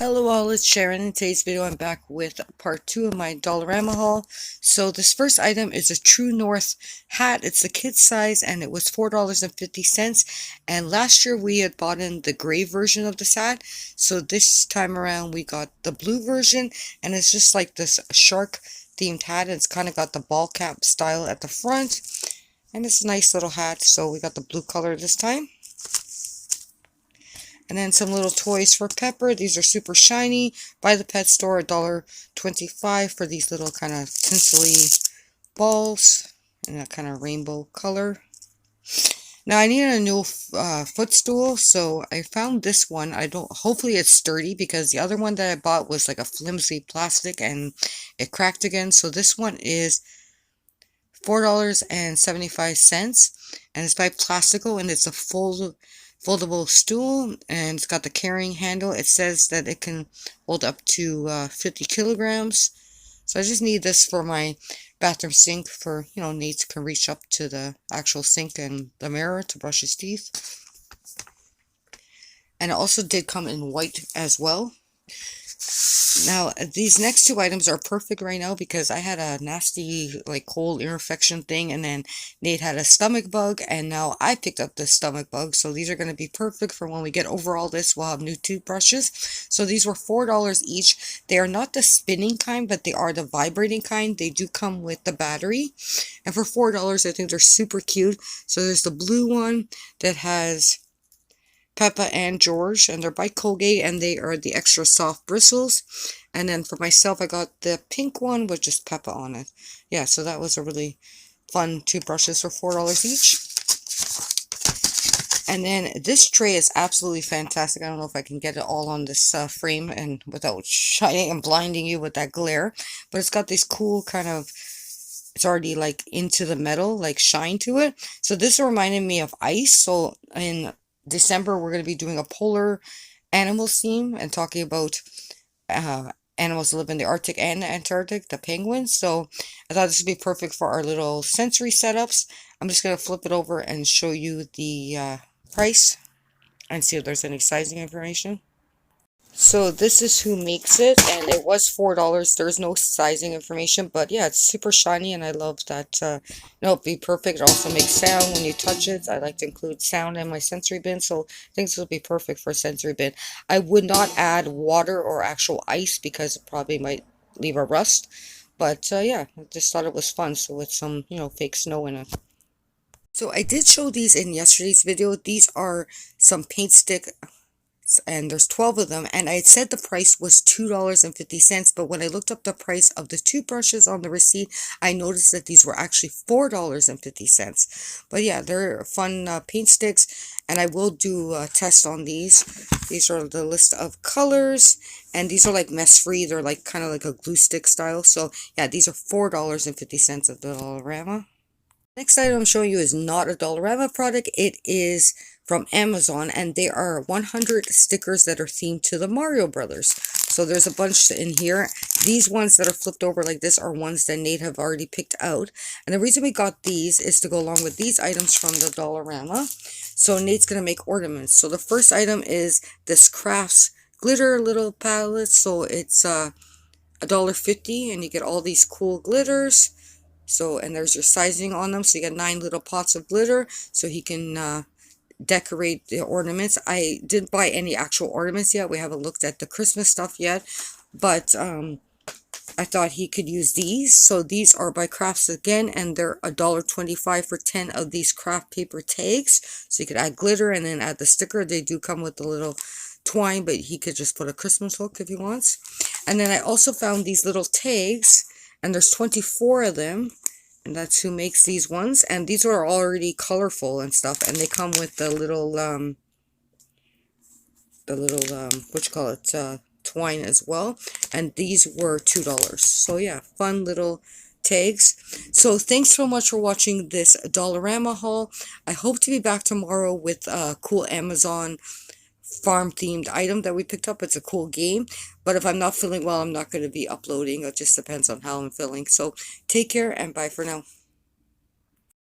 Hello all, it's Sharon. In today's video I'm back with part 2 of my Dollarama haul. So this first item is a True North hat. It's the kid's size and it was $4.50, and last year we had bought in the gray version of this hat. So this time around we got the blue version, and it's just like this shark themed hat. It's kind of got the ball cap style at the front, and it's a nice little hat. So we got the blue color this time. And then some little toys for Pepper. These are super shiny. By the pet store, $1.25 for these little kind of tinsely balls in that kind of rainbow color. Now I needed a new footstool, so I found this one. Hopefully it's sturdy, because the other one that I bought was like a flimsy plastic and it cracked again. So this one is $4.75, and it's by Plastico, and it's a foldable stool, and it's got the carrying handle. It says that it can hold up to 50 kilograms. So I just need this for my bathroom sink, for, Nate can reach up to the actual sink and the mirror to brush his teeth. And it also did come in white as well. Now, these next two items are perfect right now because I had a nasty, cold ear infection thing, and then Nate had a stomach bug, and now I picked up the stomach bug. So these are going to be perfect for when we get over all this. We'll have new toothbrushes. So these were $4 each. They are not the spinning kind, but they are the vibrating kind. They do come with the battery. And for $4, I think they're super cute. So there's the blue one that has Peppa and George, and they're by Colgate, and they are the extra soft bristles. And then for myself, I got the pink one with just Peppa on it. Yeah, so that was a really fun toothbrushes for $4 each. And then this tray is absolutely fantastic. I don't know if I can get it all on this frame and without shining and blinding you with that glare, but it's got this cool kind of, it's already into the metal, shine to it. So this reminded me of ice. So in December, we're going to be doing a polar animals theme and talking about animals that live in the Arctic and Antarctic, the penguins. So I thought this would be perfect for our little sensory setups. I'm just going to flip it over and show you the price and see if there's any sizing information. So this is who makes it, and it was $4. There's no sizing information, but yeah, it's super shiny, and I love that. It'd be perfect. It also makes sound when you touch it. I like to include sound in my sensory bin, so I think this will be perfect for a sensory bin. I would not add water or actual ice because it probably might leave a rust, but yeah, I just thought it was fun. So with some, fake snow in it. So I did show these in yesterday's video. These are some paint stick, and there's 12 of them, and I said the price was $2.50, but when I looked up the price of the toothbrushes on the receipt, I noticed that these were actually $4.50. But yeah, they're fun paint sticks, and I will do a test on these. These are the list of colors, and these are mess free. They're kind of like a glue stick style. So yeah, these are $4.50 at the Dollarama. Next item I'm showing you is not a Dollarama product. It is from Amazon, and they are 100 stickers that are themed to the Mario Brothers. So there's a bunch in here. These ones that are flipped over like this are ones that Nate have already picked out. And the reason we got these is to go along with these items from the Dollarama. So Nate's going to make ornaments. So the first item is this Crafts glitter little palette. So it's $1.50, and you get all these cool glitters. So, and there's your sizing on them. So you got 9 little pots of glitter, so he can decorate the ornaments. I didn't buy any actual ornaments yet. We haven't looked at the Christmas stuff yet, but I thought he could use these. So these are by Crafts again, and they're $1.25 for 10 of these craft paper tags. So you could add glitter and then add the sticker. They do come with the little twine, but he could just put a Christmas hook if he wants. And then I also found these little tags, and there's 24 of them, and that's who makes these ones. And these are already colorful and stuff, and they come with the little what you call it, twine as well. And these were $2. So yeah, fun little tags. So thanks so much for watching this Dollarama haul. I hope to be back tomorrow with a cool Amazon farm themed item that we picked up. It's a cool game, but if I'm not feeling well, I'm not going to be uploading. It just depends on how I'm feeling. So take care, and bye for now.